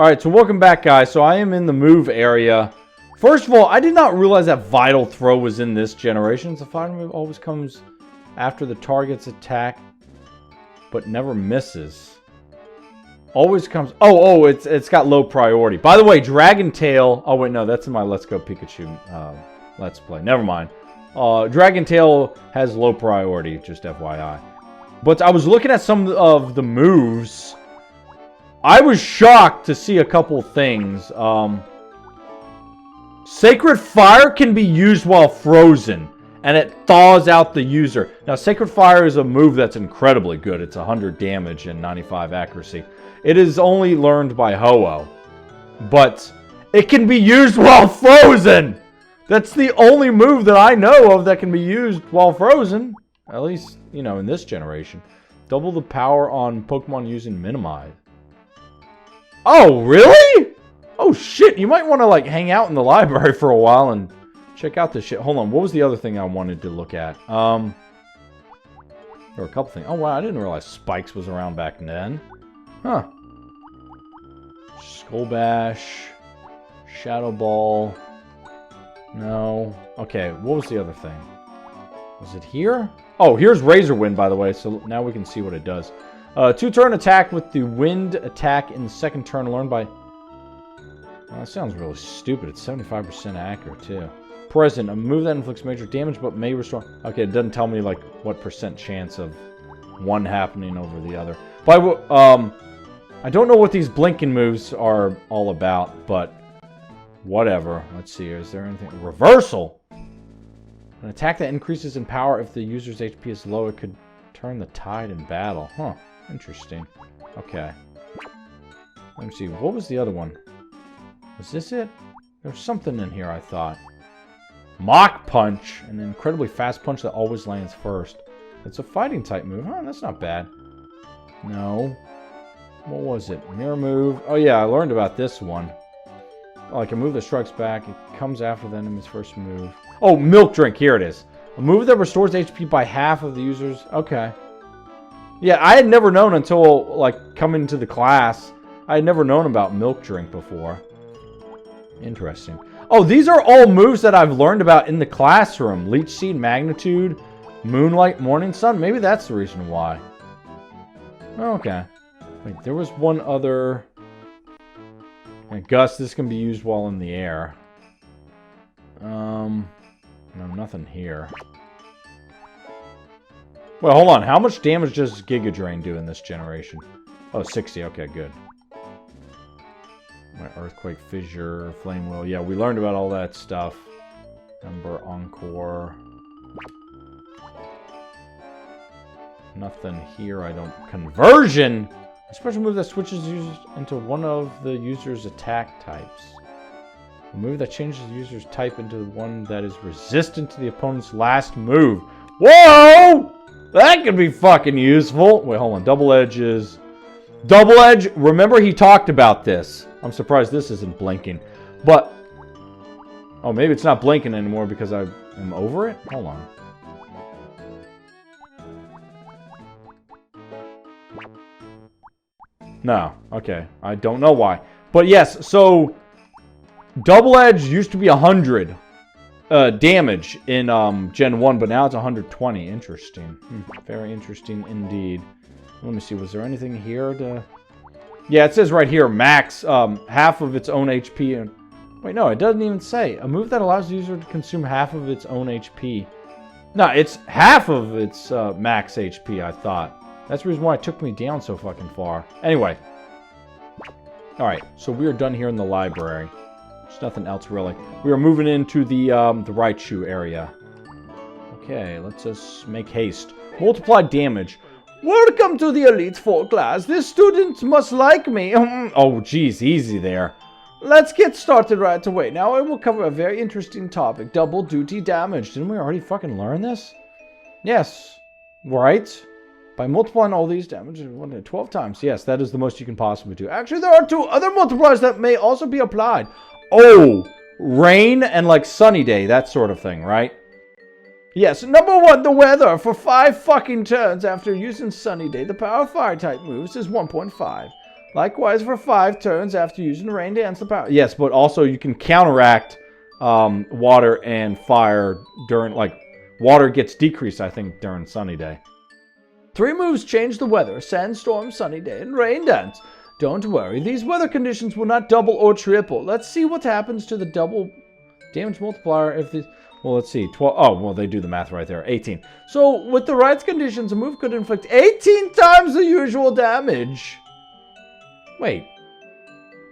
Alright, so welcome back, guys. So I am in the move area. First of all, I did not realize that Vital Throw was in this generation. The Vital Move always comes after the target's attack, but never misses. Always comes... Oh, it's got low priority. By the way, Dragon Tail... Oh, wait, no, that's in my Let's Go Pikachu Let's Play. Never mind. Dragon Tail has low priority, just FYI. But I was looking at some of the moves. I was shocked to see a couple things. Sacred Fire can be used while frozen, and it thaws out the user. Now, Sacred Fire is a move that's incredibly good. It's 100 damage and 95 accuracy. It is only learned by Ho-Oh, but it can be used while frozen! That's the only move that I know of that can be used while frozen. At least, you know, in this generation. Double the power on Pokemon using Minimize. Oh, really? Oh, shit. You might want to, like, hang out in the library for a while and check out this shit. Hold on. What was the other thing I wanted to look at? There were a couple things. Oh, wow. I didn't realize Spikes was around back then. Huh. Skull Bash. Shadow Ball. No. Okay. What was the other thing? Was it here? Oh, here's Razor Wind, by the way. So now we can see what it does. 2-turn attack with the wind attack in the second turn learned by... Oh, that sounds really stupid. It's 75% accurate, too. Present. A move that inflicts major damage but may restore... Okay, it doesn't tell me, like, what percent chance of one happening over the other. But, I don't know what these blinking moves are all about, but whatever. Let's see. Is there anything... Reversal! An attack that increases in power if the user's HP is low, it could turn the tide in battle. Huh. Interesting. Okay. Let me see. What was the other one? Was this it? There's something in here, I thought. Mach Punch. An incredibly fast punch that always lands first. It's a fighting type move. Huh, that's not bad. No. What was it? Mirror move. Oh, yeah, I learned about this one. Like a move that strikes back. It comes after the enemy's first move. Oh, Milk Drink. Here it is. A move that restores HP by half of the user's... Okay. Yeah, I had never known until, like, coming to the class. I had never known about Milk Drink before. Interesting. Oh, these are all moves that I've learned about in the classroom. Leech Seed, Magnitude, Moonlight, Morning Sun. Maybe that's the reason why. Okay. Wait, there was one other... Gust, this can be used while in the air. No, nothing here. Well, hold on. How much damage does Giga Drain do in this generation? Oh, 60. Okay, good. My Earthquake, Fissure, Flame Wheel. Yeah, we learned about all that stuff. Ember, Encore. Nothing here. I don't... Conversion! A special move that switches users into one of the user's attack types. A move that changes the user's type into one that is resistant to the opponent's last move. Whoa! That could be fucking useful. Wait, hold on. Double Edges. Double Edge. Remember he talked about this. I'm surprised this isn't blinking. But... Oh, maybe it's not blinking anymore because I am over it? Hold on. No. Okay. I don't know why. But yes, so... Double Edge used to be 100 damage in Gen 1, but now it's 120. Interesting. Very interesting indeed. Let me see. Was there anything here to... Yeah, it says right here, max half of its own HP. And wait, no, it doesn't even say. A move that allows the user to consume half of its own HP. No, it's half of its max HP, I thought. That's the reason why it took me down so fucking far. Anyway. Alright, so we are done here in the library. There's nothing else really. We are moving into the Raichu area. Okay, let's just make haste. Multiply damage. Welcome to the Elite Four class. This student must like me. Oh, geez, easy there. Let's get started right away. Now I will cover a very interesting topic. Double duty damage. Didn't we already fucking learn this? Yes. Right? By multiplying all these damages 12 times. Yes, that is the most you can possibly do. Actually, there are 2 other multipliers that may also be applied. Oh, rain and like sunny day, that sort of thing, right? Yes, number 1, the weather. For 5 fucking turns after using sunny day, the power of fire type moves is 1.5. Likewise for 5 turns after using the rain dance the power. Yes, but also you can counteract water and fire during, like, water gets decreased, I think, during sunny day. 3 moves change the weather: sandstorm, sunny day, and rain dance. Don't worry, these weather conditions will not double or triple. Let's see what happens to the double damage multiplier if it... Well, let's see. 12. Oh, well, they do the math right there. 18. So, with the right conditions, a move could inflict 18 times the usual damage. Wait.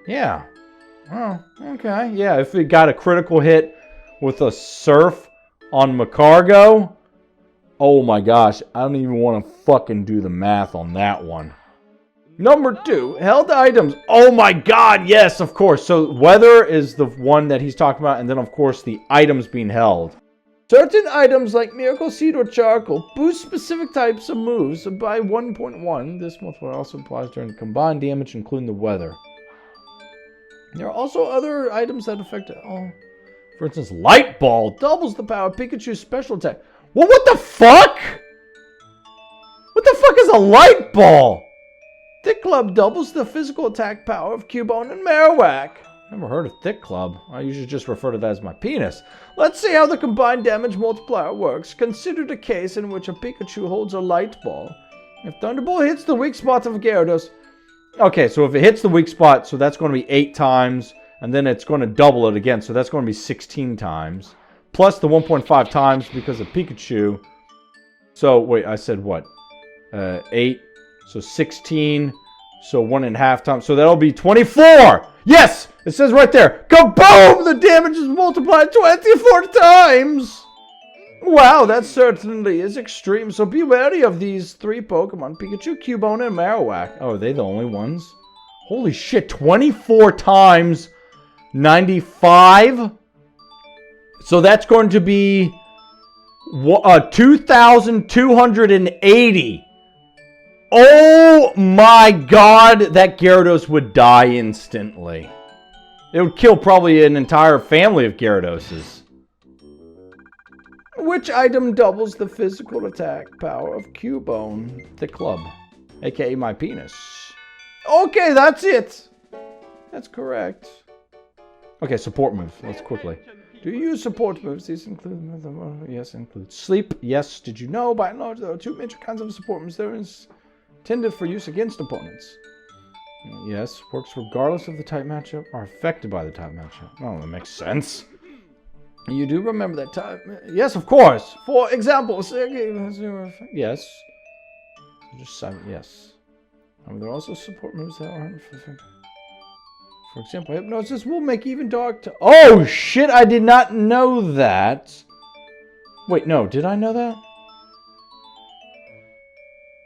Yeah. Oh, okay. Yeah, if it got a critical hit with a surf on Macargo, oh my gosh, I don't even want to fucking do the math on that one. Number 2, held items. Oh my god, yes, of course. So weather is the one that he's talking about, and then of course the items being held. Certain items like Miracle Seed or Charcoal boost specific types of moves by 1.1. This multiplier also applies during combined damage, including the weather. There are also other items that affect it. Oh, for instance, Light Ball doubles the power of Pikachu's special attack. Well, what the fuck? What the fuck is a Light Ball? Thick Club doubles the physical attack power of Cubone and Marowak. Never heard of Thick Club. I usually just refer to that as my penis. Let's see how the combined damage multiplier works. Consider the case in which a Pikachu holds a Light Ball. If Thunderbolt hits the weak spot of Gyarados... Okay, so if it hits the weak spot, so that's going to be 8 times, and then it's going to double it again, so that's going to be 16 times. Plus the 1.5 times because of Pikachu. So, wait, I said what? 8... So 16, so 1.5 times. So that'll be 24. Yes, it says right there. Kaboom! The damage is multiplied 24 times. Wow, that certainly is extreme. So be wary of these 3 Pokemon: Pikachu, Cubone, and Marowak. Oh, are they the only ones? Holy shit, 24 times 95. So that's going to be 2,280. Oh my god, that Gyarados would die instantly. It would kill probably an entire family of Gyaradoses. Which item doubles the physical attack power of Cubone, the club, aka my penis? Okay, that's it. That's correct. Okay, support moves. Let's quickly. Do you use support moves? These include... Yes, include sleep. Yes, did you know? By and large, there are 2 major kinds of support moves. There is... intended for use against opponents. Yes, works regardless of the type matchup, are affected by the type matchup. Oh, that makes sense. You do remember that type? Yes, of course. For example, yes. Just yes. There are also support moves that aren't affected. For example, hypnosis will make even dark. Oh shit! I did not know that. Wait, no, did I know that?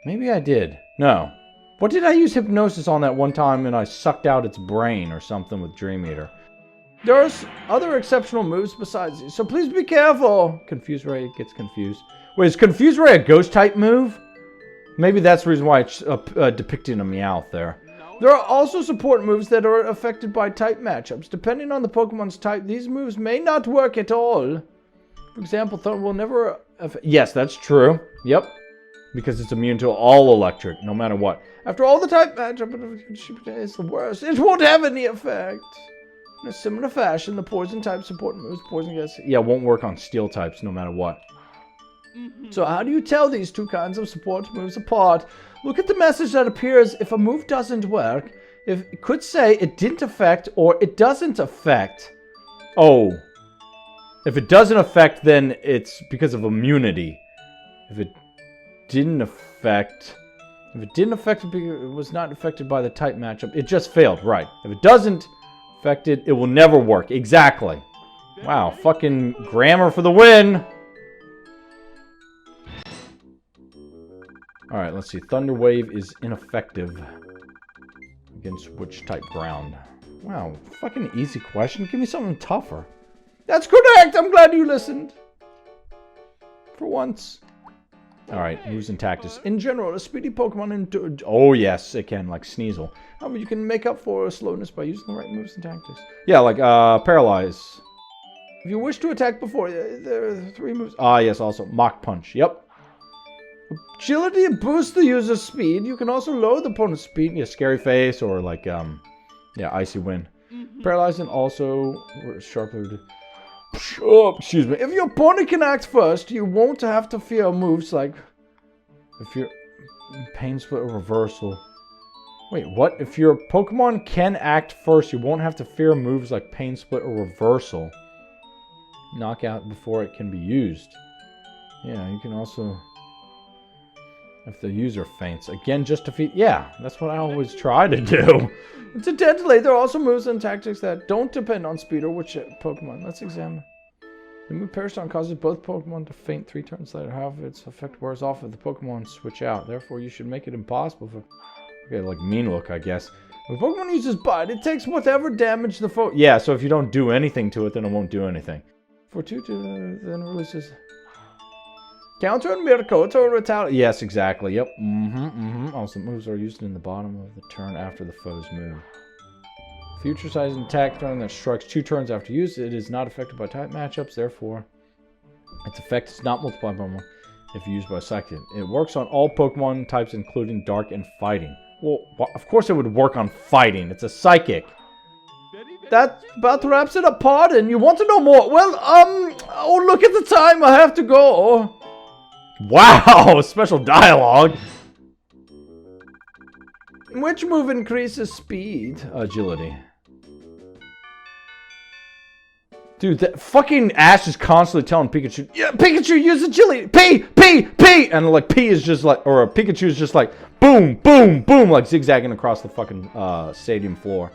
Maybe I did. No. What did I use hypnosis on that one time and I sucked out its brain or something with Dream Eater? There are other exceptional moves besides these, so please be careful. Confuse Ray gets confused. Wait, is Confuse Ray a ghost type move? Maybe that's the reason why it's depicting a Meowth there. There are also support moves that are affected by type matchups. Depending on the Pokemon's type, these moves may not work at all. For example, Thunder will never... Yes, that's true. Yep. Because it's immune to all electric, no matter what. After all, the type matchup is the worst. It won't have any effect. In a similar fashion, the poison type support moves, poison gets... Yeah, won't work on steel types no matter what. So how do you tell these 2 kinds of support moves apart? Look at the message that appears if a move doesn't work. If it could say it didn't affect or it doesn't affect. Oh. If it doesn't affect, then it's because of immunity. If it didn't affect... If it didn't affect it, it was not affected by the type matchup. It just failed, right. If it doesn't affect it, it will never work. Exactly. Wow, fucking grammar for the win! Alright, let's see. Thunder Wave is ineffective against which type ground? Wow, fucking easy question. Give me something tougher. That's correct! I'm glad you listened. For once. Alright, moves and tactics. In general, a speedy Pokemon oh yes, it can, like Sneasel. However, you can make up for slowness by using the right moves and tactics. Yeah, like, Paralyze. If you wish to attack before, there are 3 moves. Ah, yes, also, Mach Punch. Yep. Agility boosts the user's speed. You can also lower the opponent's speed. Yeah, scary face or like, yeah, icy wind. Paralyzing also sharply. Oh, excuse me. If your opponent can act first, you won't have to fear moves like if your pain split or reversal. Wait, what? If your Pokemon can act first, you won't have to fear moves like pain split or reversal. Knockout before it can be used. Yeah, you can also, if the user faints, again just defeat. Yeah, that's what I always try to do. Incidentally, there are also moves and tactics that don't depend on speed or which Pokemon. Let's examine. The move Parastorm causes both Pokemon to faint 3 turns later. However, its effect wears off if the Pokemon switch out. Therefore, you should make it impossible for... Okay, like Mean Look, I guess. If a Pokemon uses Bite, it takes whatever damage the foe... Yeah, so if you don't do anything to it, then it won't do anything. For 2 to... then releases... Counter and Miracle to retaliate. Yes, exactly. Yep. Also, moves are used in the bottom of the turn after the foe's move. Future size attack turn that strikes 2 turns after use. It is not affected by type matchups. Therefore, its effect is not multiplied by 1 if used by Psychic. It works on all Pokemon types, including Dark and Fighting. Well, of course it would work on Fighting. It's a Psychic. That about wraps it up, Pardon. You want to know more? Well, oh, look at the time. I have to go. Wow, special dialogue. Which move increases speed? Agility. Dude, that fucking Ash is constantly telling Pikachu, yeah, Pikachu, use agility. P! And like P is just like, or Pikachu is just like, boom, boom, boom, like zigzagging across the fucking stadium floor.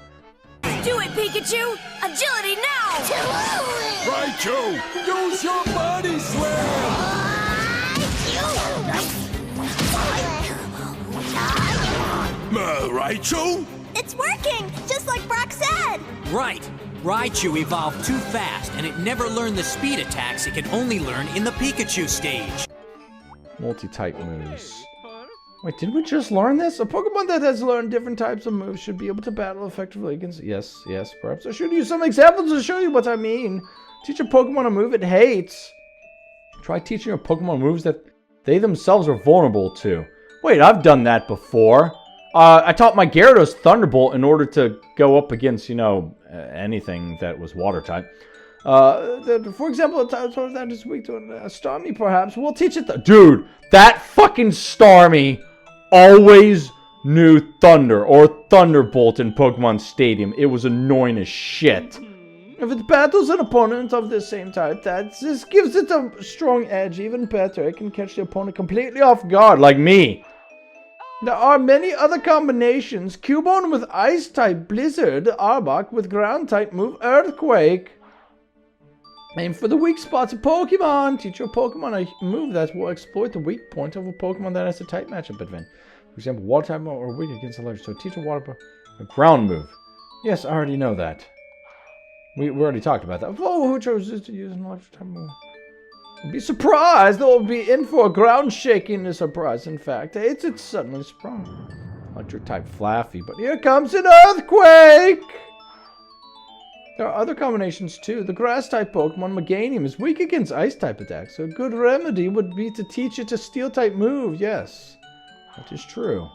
Do it, Pikachu! Agility now! Raichu, use your body slam! Raichu? It's working, just like Brock said! Right. Raichu evolved too fast, and it never learned the speed attacks it can only learn in the Pikachu stage. Multi-type moves. Wait, did we just learn this? A Pokemon that has learned different types of moves should be able to battle effectively against... Yes, perhaps I should use some examples to show you what I mean. Teach a Pokemon a move it hates. Try teaching your Pokemon moves that they themselves are vulnerable to. Wait, I've done that before. I taught my Gyarados Thunderbolt in order to go up against, you know, anything that was water type. For example, that is weak to a Starmie, perhaps. We'll teach it. Dude, that fucking Starmie always knew Thunder or Thunderbolt in Pokemon Stadium. It was annoying as shit. If it battles an opponent of the same type, this gives it a strong edge. Even better, it can catch the opponent completely off guard, like me. There are many other combinations. Cubone with Ice-type Blizzard, Arbok with Ground-type move Earthquake. Aim for the weak spots of Pokemon. Teach your Pokemon a move that will exploit the weak point of a Pokemon that has a type matchup advantage. For example, Water-type or weak against electric. So teach a ground move. Yes, I already know that. We already talked about that. Oh, who chose to use an electric-type move? Be surprised. They'll be in for a ground shaking a surprise. In fact, it's suddenly sprung. Electric type Flaffy, but here comes an earthquake. There are other combinations too. The grass type Pokemon Meganium is weak against ice type attacks, so a good remedy would be to teach it a steel type move. Yes, that is true.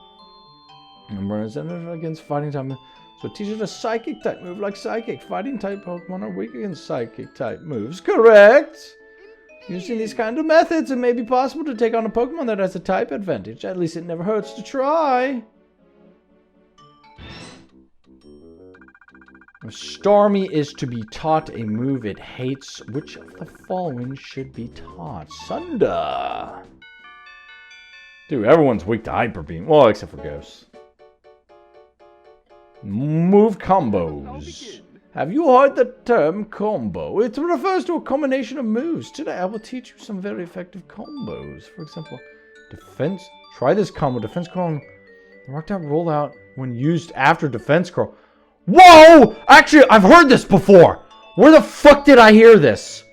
And representative against fighting type. So teach it a psychic type move like Psychic. Fighting type Pokemon are weak against psychic type moves. Correct. Using these kind of methods, it may be possible to take on a Pokemon that has a type advantage. At least it never hurts to try. If Starmie is to be taught a move it hates, which of the following should be taught? Sunder. Dude, everyone's weak to Hyper Beam. Well, except for Ghosts. Move combos. Have you heard the term combo? It refers to a combination of moves. Today I will teach you some very effective combos. For example, defense. Try this combo. Defense curl. Rocked out rollout when used after defense curl. Whoa! Actually, I've heard this before. Where the fuck did I hear this?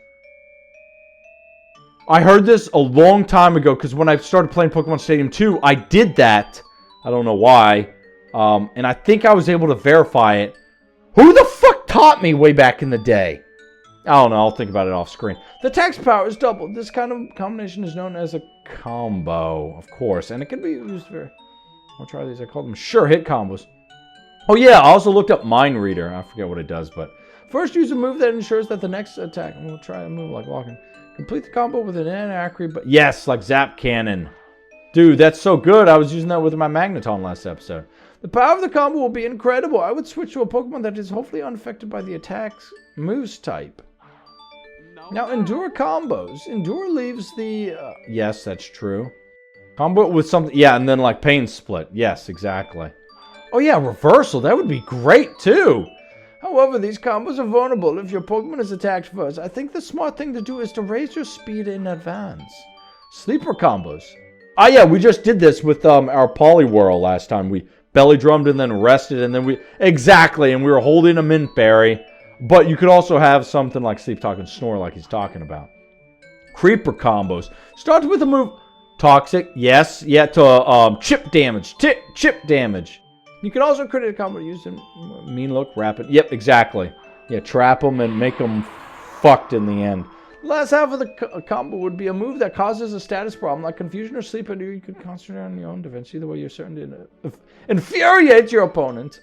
I heard this a long time ago because when I started playing Pokemon Stadium 2, I did that. I don't know why. And I think I was able to verify it. Who the fuck taught me way back in the day? I don't know. I'll think about it off screen. The attack's power is doubled. This kind of combination is known as a combo, of course. And it can be used for... I'll try these. I call them sure hit combos. Oh, yeah. I also looked up Mind Reader. I forget what it does, but... First, use a move that ensures that the next attack... And we'll try a move like walking. Complete the combo with an inaccurate... But yes, like Zap Cannon. Dude, that's so good. I was using that with my Magneton last episode. The power of the combo will be incredible. I would switch to a Pokemon that is hopefully unaffected by the attack's moves type. Now, Endure combos. Endure leaves the... yes, that's true. Combo with something... Yeah, and then like Pain Split. Yes, exactly. Oh yeah, Reversal. That would be great, too. However, these combos are vulnerable if your Pokemon is attacked first. I think the smart thing to do is to raise your speed in advance. Sleeper combos. Ah, yeah, we just did this with our Poliwhirl last time. We belly drummed and then rested, and then we... Exactly, and we were holding a Mint Berry. But you could also have something like Sleep Talk and Snore like he's talking about. Creeper combos. Starts with a move... Toxic, yes. Yeah, to chip damage. Chip damage. You can also create a combo using Mean Look, Rapid. Yep, exactly. Yeah, trap them and make them fucked in the end. The last half of the combo would be a move that causes a status problem like confusion or sleep, and you could concentrate on your own defense. Either way, you're certain to infuriate your opponent.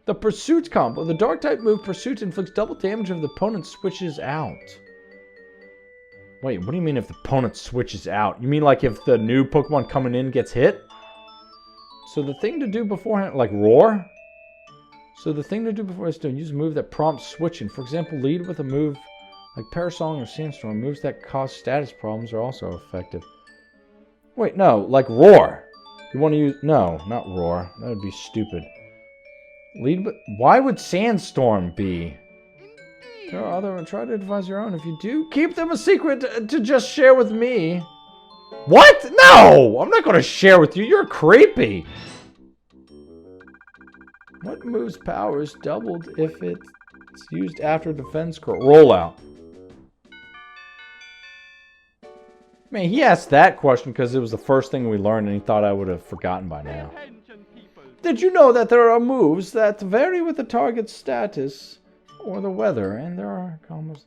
The Pursuit combo. The Dark-type move Pursuit inflicts double damage if the opponent switches out. Wait, what do you mean if the opponent switches out? You mean like if the new Pokemon coming in gets hit? So the thing to do beforehand, like Roar? So the thing to do before is to use a move that prompts switching. For example, lead with a move like Parasong or Sandstorm. Moves that cause status problems are also effective. Wait, no, like Roar. You want to use... No, not Roar. That would be stupid. Lead, but why would Sandstorm be? There are other... Try to devise your own. If you do, keep them a secret to just share with me. What? No! I'm not going to share with you. You're creepy. What move's power is doubled if it's used after defense curl? Rollout. Man, he asked that question because it was the first thing we learned and he thought I would have forgotten by now. Did you know that there are moves that vary with the target's status or the weather? And there are combos...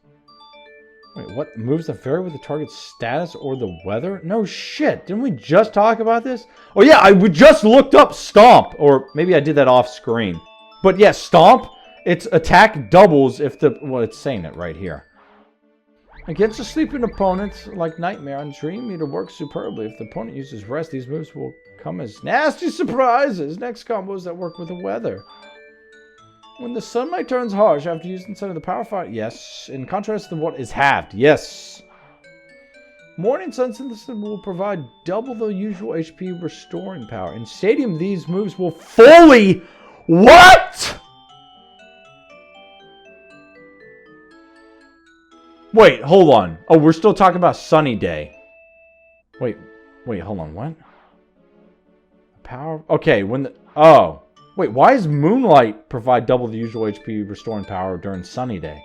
Wait, what? Moves that vary with the target's status or the weather? No shit. Didn't we just talk about this? Oh yeah, we just looked up Stomp. Or maybe I did that off screen. But yeah, Stomp, its attack doubles if the... Well, it's saying it right here. Against a sleeping opponent like Nightmare and Dream Eater works superbly. If the opponent uses rest, these moves will come as nasty surprises. Next combos that work with the weather. When the sunlight turns harsh after using inside of the power fire, yes. In contrast to what is halved, yes. Morning Sun Synthesis will provide double the usual HP restoring power. In Stadium, these moves will fully... What? Wait, hold on. Oh, we're still talking about Sunny Day. Wait, hold on, what? Power... Okay, when the... Oh. Wait, why does Moonlight provide double the usual HP restoring power during Sunny Day?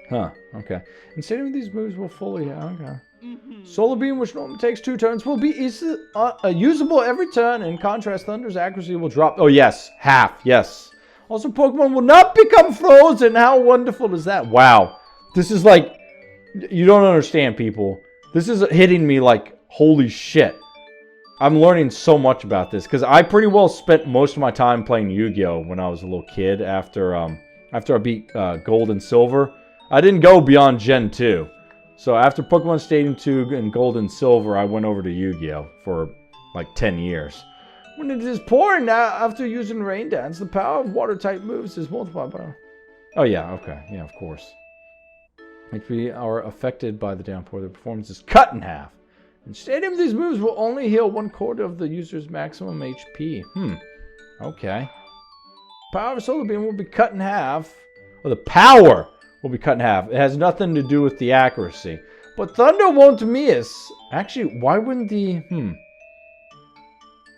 Huh, okay. Instead of these moves will fully... Okay. Solar Beam, which normally takes 2 turns, will be usable every turn. In contrast, Thunder's accuracy will drop... Oh, yes. Half, yes. Also, Pokemon will not become frozen. How wonderful is that? Wow. This is like... You don't understand, people. This is hitting me like, holy shit. I'm learning so much about this because I pretty well spent most of my time playing Yu-Gi-Oh! When I was a little kid after I beat Gold and Silver. I didn't go beyond Gen 2. So after Pokemon Stadium 2 and Gold and Silver, I went over to Yu-Gi-Oh! For like 10 years. When it is pouring after using Rain Dance, the power of water-type moves is multiplied by... Oh yeah, okay. Yeah, of course. If we are affected by the downpour, the performance is cut in half. In Stadium, these moves will only heal 1/4 of the user's maximum HP. Okay. Power of Solar Beam will be cut in half. Or the power will be cut in half. It has nothing to do with the accuracy. But Thunder won't miss. Actually, why wouldn't the...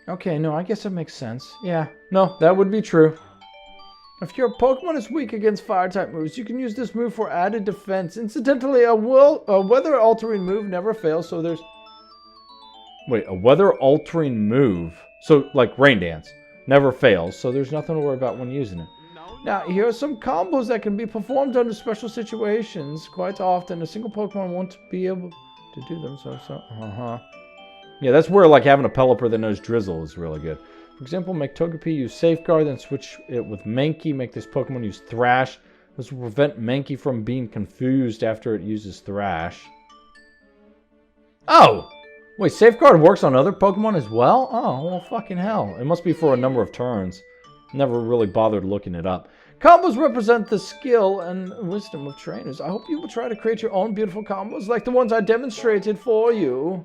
Okay, no, I guess that makes sense. Yeah, no, that would be true. If your Pokemon is weak against Fire-type moves, you can use this move for added defense. Incidentally, a weather-altering move never fails, so there's... Wait, a weather-altering move? So, like Rain Dance. Never fails, so there's nothing to worry about when using it. Now, here are some combos that can be performed under special situations. Quite often, a single Pokemon won't be able to do them. Yeah, that's where like having a Pelipper that knows Drizzle is really good. For example, make Togepi use Safeguard, then switch it with Mankey. Make this Pokemon use Thrash. This will prevent Mankey from being confused after it uses Thrash. Oh! Wait, Safeguard works on other Pokemon as well? Oh, well, fucking hell. It must be for a number of turns. Never really bothered looking it up. Combos represent the skill and wisdom of trainers. I hope you will try to create your own beautiful combos like the ones I demonstrated for you.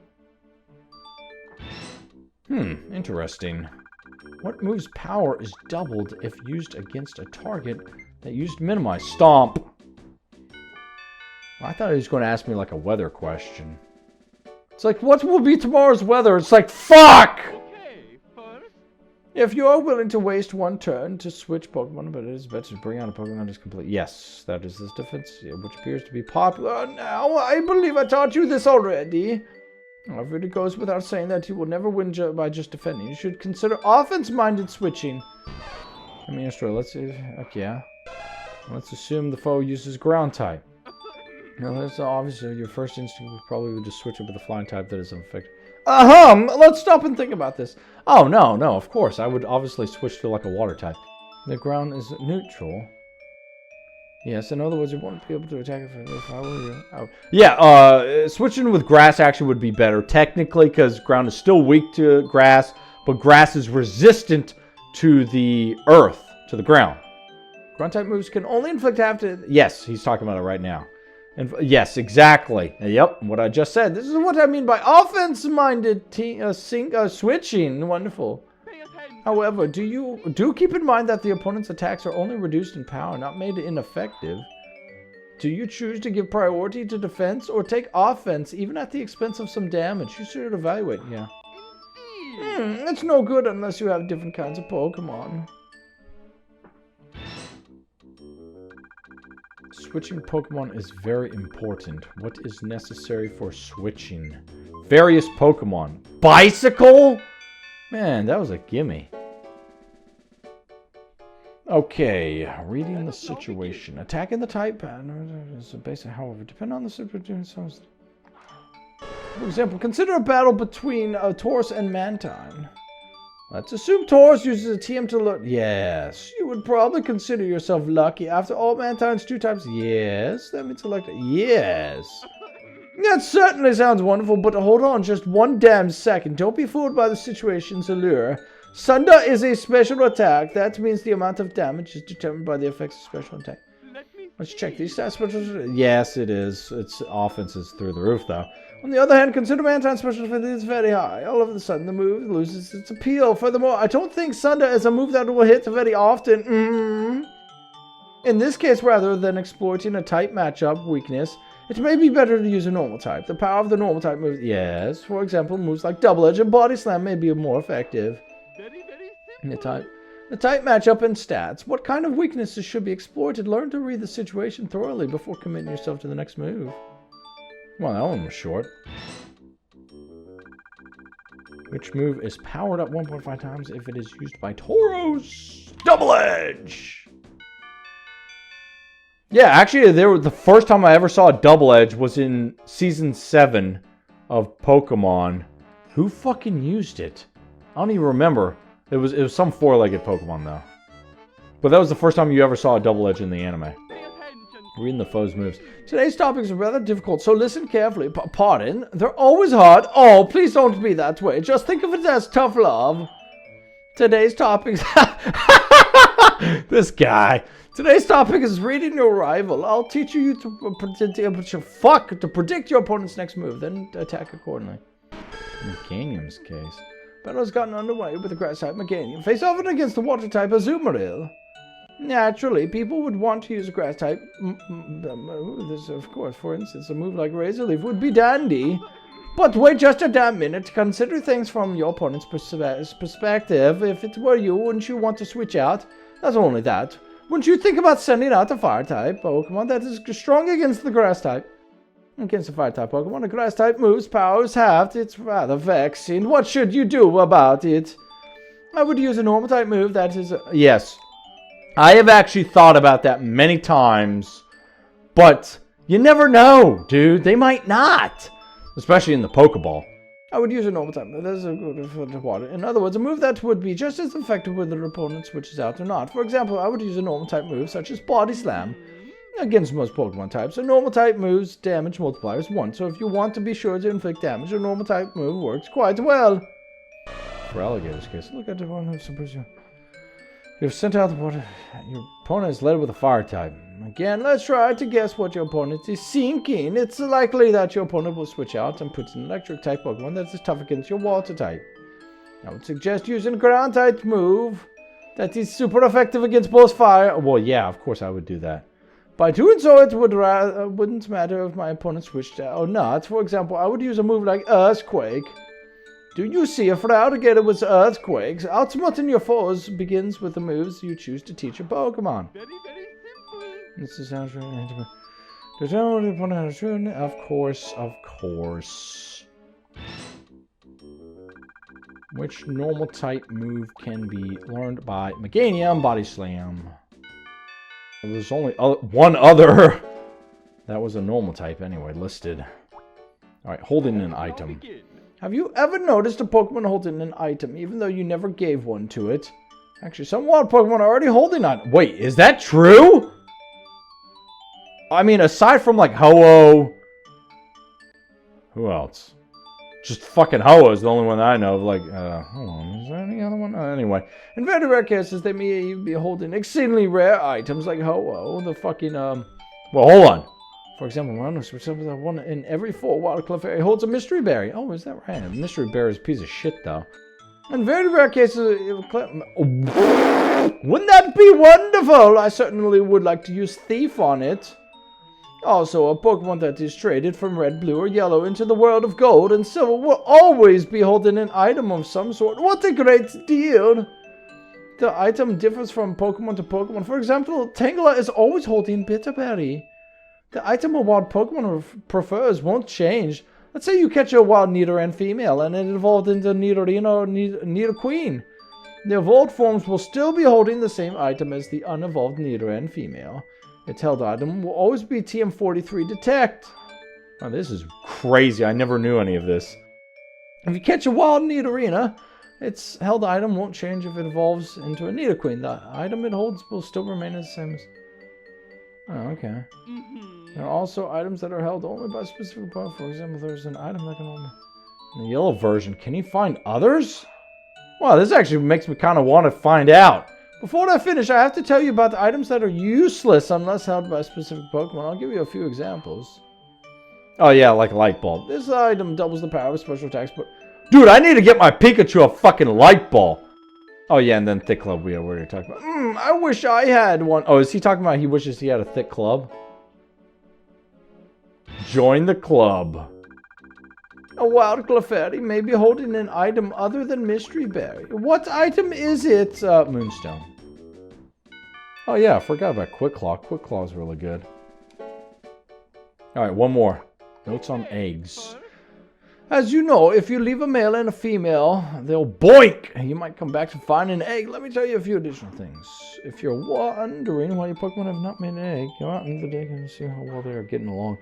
Interesting. What move's power is doubled if used against a target that used Minimize? Stomp! I thought he was going to ask me like a weather question. It's like, what will be tomorrow's weather? It's like, fuck! If you are willing to waste one turn to switch Pokemon, but it is better to bring out a Pokemon that is complete. Yes, that is this defense, which appears to be popular now. I believe I taught you this already. However, it goes without saying that you will never win by just defending. You should consider offense-minded switching. I mean, let's see. Okay, yeah. Let's assume the foe uses ground type. Now, that's obviously your first instinct would probably just switch it with a flying type that is unaffected. Let's stop and think about this. Oh, no, of course. I would obviously switch to like a water type. The ground is neutral. Yes, in other words, you won't be able to attack if I were you. Oh. Yeah, switching with grass actually would be better, technically, because ground is still weak to grass, but grass is resistant to the earth, to the ground. Ground type moves can only inflict half to... Yes, he's talking about it right now. And yes, exactly. Yep, what I just said. This is what I mean by offense-minded switching. Wonderful. However, do keep in mind that the opponent's attacks are only reduced in power, not made ineffective. Do you choose to give priority to defense or take offense, even at the expense of some damage? You should evaluate, yeah. It's no good unless you have different kinds of Pokemon. Switching Pokemon is very important. What is necessary for switching? Various Pokemon. Bicycle? Man, that was a gimme. Okay, reading the situation. Attacking the type pattern is basic, however, depending on the situation. For example, consider a battle between Taurus and Mantine. Let's assume Taurus uses a TM to learn. Yes, you would probably consider yourself lucky. After all, Mantine's 2 types. Yes, that means select it. Yes. That certainly sounds wonderful, but hold on just one damn second. Don't be fooled by the situation's allure. Sunder is a special attack. That means the amount of damage is determined by the effects of special attack. Let's check these stats. Yes, it is. Its offense is through the roof, though. On the other hand, consider Mantine's special defense is very high. All of a sudden, the move loses its appeal. Furthermore, I don't think Sunder is a move that will hit very often. In this case, rather than exploiting a type matchup weakness, it may be better to use a normal type. The power of the normal type moves, yes. For example, moves like Double Edge and Body Slam may be more effective. The type matchup and stats. What kind of weaknesses should be exploited? Learn to read the situation thoroughly before committing yourself to the next move. Well, that one was short. Which move is powered up 1.5 times if it is used by Tauros? Double Edge! Yeah, actually, the first time I ever saw a Double Edge was in Season 7 of Pokemon. Who fucking used it? I don't even remember. It was some 4-legged Pokemon, though. But that was the first time you ever saw a Double Edge in the anime. Reading the foe's moves. Today's topics are rather difficult, so listen carefully. Pardon? They're always hard? Oh, please don't be that way. Just think of it as tough love. Today's topics... This guy. Today's topic is reading your rival. I'll teach you to predict your opponent's next move, then attack accordingly. In Meganium's case. Battle's gotten underway with the grass type Meganium. Face off against the water type Azumarill. Naturally, people would want to use a grass type this, of course, for instance, a move like Razor Leaf would be dandy. But wait just a damn minute to consider things from your opponent's perspective. If it were you, wouldn't you want to switch out? Not only that, wouldn't you think about sending out a fire type Pokemon that is strong against the grass type? Against a fire type Pokemon, a grass type move's power is halved. It's rather vexing. What should you do about it? I would use a normal type move that is... yes. I have actually thought about that many times, but you never know, dude. They might not, especially in the Pokeball. I would use a normal type. That's a good for the water. In other words, a move that would be just as effective whether the opponent switches out or not. For example, I would use a normal type move such as Body Slam against most Pokemon types. A normal type move's damage multiplier is 1, so if you want to be sure to inflict damage, a normal type move works quite well. For Alligator's case, look at the one who's supposed to... You've sent out the water. Your opponent is led with a fire type. Again, let's try to guess what your opponent is thinking. It's likely that your opponent will switch out and put an electric type Pokemon that's tough against your water type. I would suggest using a ground type move that is super effective against both fire. Well, yeah, of course I would do that. By doing so, it wouldn't matter if my opponent switched out or not. For example, I would use a move like Earthquake. Do you see if for Alligator with Earthquakes, outsmarting your foes begins with the moves you choose to teach your Pokemon. Very, very simple. This is how determine the opponent has shown. Of course. Which normal type move can be learned by Meganium Body Slam? There's only one other. That was a normal type anyway, listed. Alright, holding an item. Have you ever noticed a Pokemon holding an item, even though you never gave one to it? Actually, some wild Pokemon are already holding on. Wait, is that true? I mean, aside from like Ho-Oh. Who else? Just fucking Ho-Oh is the only one that I know of. Like, hold on, is there any other one? Anyway, in very rare cases, they may even be holding exceedingly rare items like Ho-Oh. The fucking, well, hold on. For example, one in every 4 Wild Clefairy holds a Mystery Berry. Oh, is that right? A Mystery Berry is a piece of shit, though. In very rare cases, wouldn't that be wonderful? I certainly would like to use Thief on it. Also, a Pokemon that is traded from red, blue, or yellow into the world of gold and silver will always be holding an item of some sort. What a great deal! The item differs from Pokemon to Pokemon. For example, Tangela is always holding Bitterberry. The item a wild Pokemon prefers won't change. Let's say you catch a wild Nidoran female and it evolved into Nidorina or Nidoqueen. The evolved forms will still be holding the same item as the unevolved Nidoran female. Its held item will always be TM43 Detect. Oh, this is crazy. I never knew any of this. If you catch a wild Nidorina, its held item won't change if it evolves into a Nidoqueen. The item it holds will still remain the same as... Oh, okay. There are also items that are held only by specific Pokemon. For example, there's an item that can only... In the yellow version, can you find others? Well, this actually makes me kind of want to find out. Before I finish, I have to tell you about the items that are useless unless held by specific Pokemon. I'll give you a few examples. Oh yeah, like Light Bulb. This item doubles the power of special attacks, but... Dude, I need to get my Pikachu a fucking Light Bulb. Oh yeah, and then Thick Club, we already talked about. I wish I had one. Oh, is he talking about he wishes he had a Thick Club? Join the club. A wild Clefairy may be holding an item other than Mystery Berry. What item is it? Moonstone. Oh yeah, I forgot about Quick Claw. Quick Claw is really good. Alright, one more. Notes on eggs. As you know, if you leave a male and a female, they'll boink! You might come back to find an egg. Let me tell you a few additional things. If you're wondering why your Pokemon have not made an egg, go out into the day and see how well they are getting along.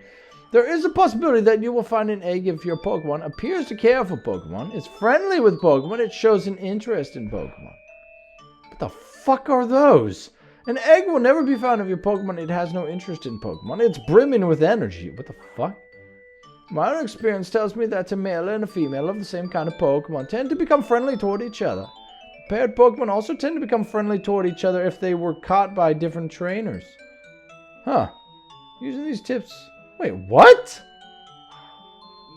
There is a possibility that you will find an egg if your Pokemon appears to care for Pokemon, is friendly with Pokemon, it shows an interest in Pokemon. What the fuck are those? An egg will never be found if your Pokemon it has no interest in Pokemon. It's brimming with energy. What the fuck? My own experience tells me that a male and a female of the same kind of Pokemon tend to become friendly toward each other. Paired Pokemon also tend to become friendly toward each other if they were caught by different trainers. Huh. Using these tips... Wait, what?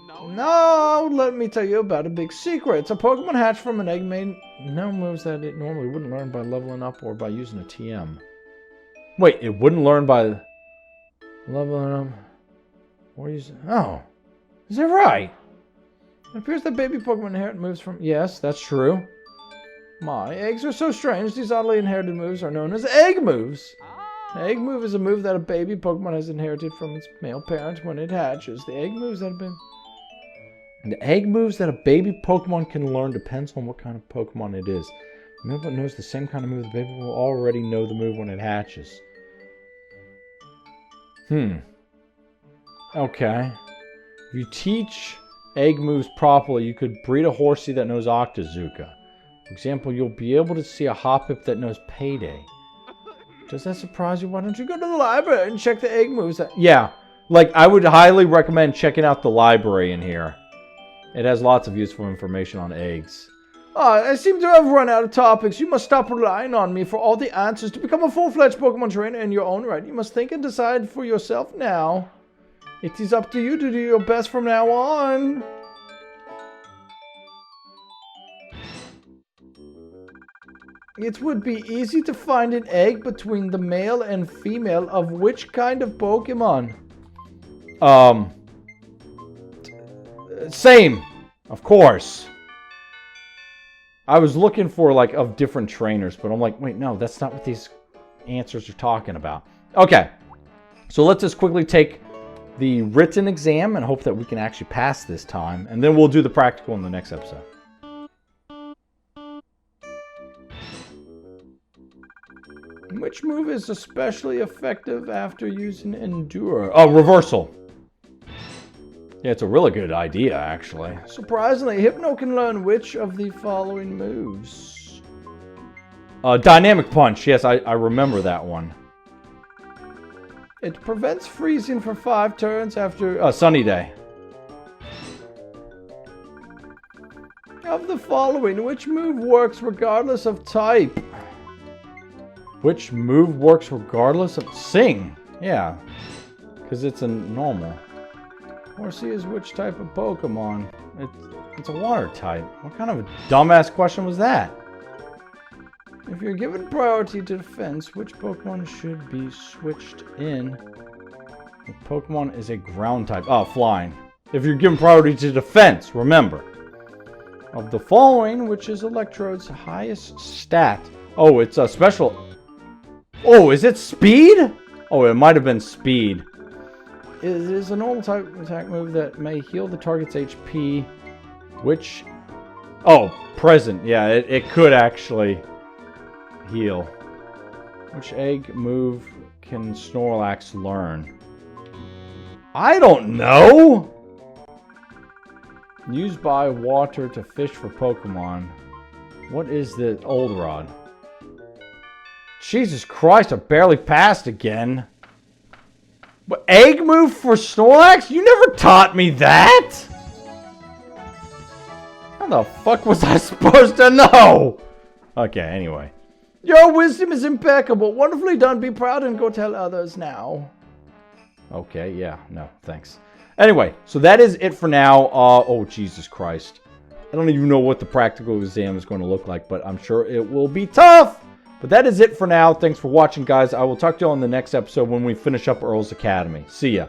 No, let me tell you about a big secret. A Pokemon hatched from an egg made no moves that it normally wouldn't learn by leveling up or by using a TM. Wait, it wouldn't learn by leveling up or using... Oh, is that right? It appears that baby Pokemon inherit moves from... Yes, that's true. My eggs are so strange. These oddly inherited moves are known as egg moves. An egg move is a move that a baby Pokemon has inherited from its male parent when it hatches. The egg moves that a baby Pokemon can learn depends on what kind of Pokemon it is. The male knows the same kind of move. The baby will already know the move when it hatches. Okay. If you teach egg moves properly, you could breed a horsey that knows Octazooka. For example, you'll be able to see a Hoppip that knows Payday. Does that surprise you? Why don't you go to the library and check the egg moves? Yeah. Like, I would highly recommend checking out the library in here. It has lots of useful information on eggs. I seem to have run out of topics. You must stop relying on me for all the answers. To become a full-fledged Pokemon trainer in your own right, you must think and decide for yourself now. It is up to you to do your best from now on. It would be easy to find an egg between the male and female of which kind of Pokemon? Same, of course. I was looking for, like, of different trainers, but I'm like, wait, no, that's not what these answers are talking about. Okay, so let's just quickly take the written exam and hope that we can actually pass this time, and then we'll do the practical in the next episode. Which move is especially effective after using Endure? Oh, Reversal. Yeah, it's a really good idea, actually. Surprisingly, Hypno can learn which of the following moves. Dynamic Punch. Yes, I remember that one. It prevents freezing for 5 turns after Sunny Day. Of the following, which move works regardless of type? Which move works regardless of... Sing. Yeah. Because it's a normal. Horsey is which type of Pokemon? It's a water type. What kind of a dumbass question was that? If you're given priority to defense, which Pokemon should be switched in? The Pokemon is a ground type. Oh, flying. If you're given priority to defense, remember. Of the following, which is Electrode's highest stat? Oh, it's a special... Oh, is it speed? Oh, it might have been speed. It is a normal type attack move that may heal the target's HP, which... Oh, present. Yeah, it could actually heal. Which egg move can Snorlax learn? I don't know! Used by water to fish for Pokemon. What is the Old Rod? Jesus Christ, I barely passed again. But egg move for Snorlax? You never taught me that! How the fuck was I supposed to know? Okay, anyway. Your wisdom is impeccable. Wonderfully done. Be proud and go tell others now. Okay, yeah. No, thanks. Anyway, so that is it for now. Oh, Jesus Christ. I don't even know what the practical exam is going to look like, but I'm sure it will be tough. But that is it for now. Thanks for watching, guys. I will talk to you on the next episode when we finish up Earl's Academy. See ya.